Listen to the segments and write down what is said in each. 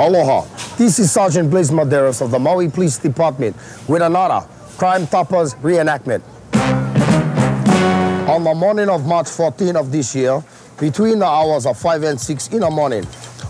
Aloha. This is Sergeant Blaze Maderas of the Maui Police Department with another Crime Toppers reenactment. On the morning of March 14 of this year, between the hours of 5 and 6 in the morning,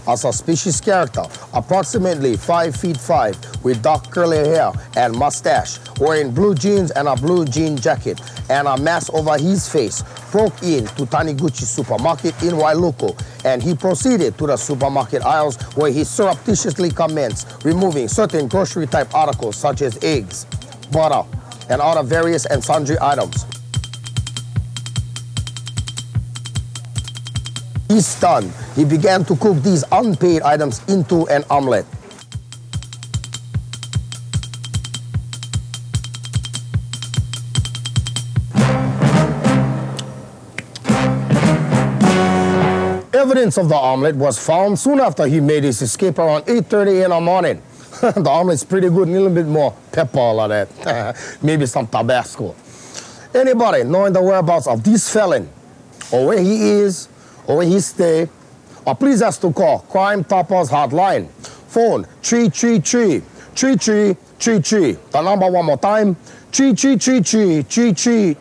a suspicious character, approximately 5 feet 5, with dark curly hair and mustache, wearing blue jeans and a blue jean jacket, and a mask over his face, broke into Taniguchi supermarket in Wailuku, and he proceeded to the supermarket aisles where he surreptitiously commenced removing certain grocery-type articles such as eggs, butter, and other various and sundry items. He's done. He began to cook these unpaid items into an omelet. Evidence of the omelet was found soon after he made his escape around 8:30 in the morning. The omelet's pretty good, a little bit more pepper, all of that. Maybe some Tabasco. Anybody knowing the whereabouts of this felon, or where he is, or where he stay, or please ask to call Crime Toppers Hotline. Phone 333-3333. The number one more time, 333-3333.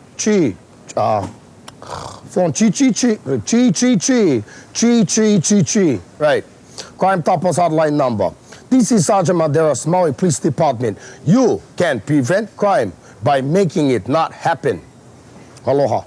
Phone 333-3333. Right. Crime Toppers Hotline number. This is Sergeant Maderas, Maui Police Department. You can prevent crime by making it not happen. Aloha.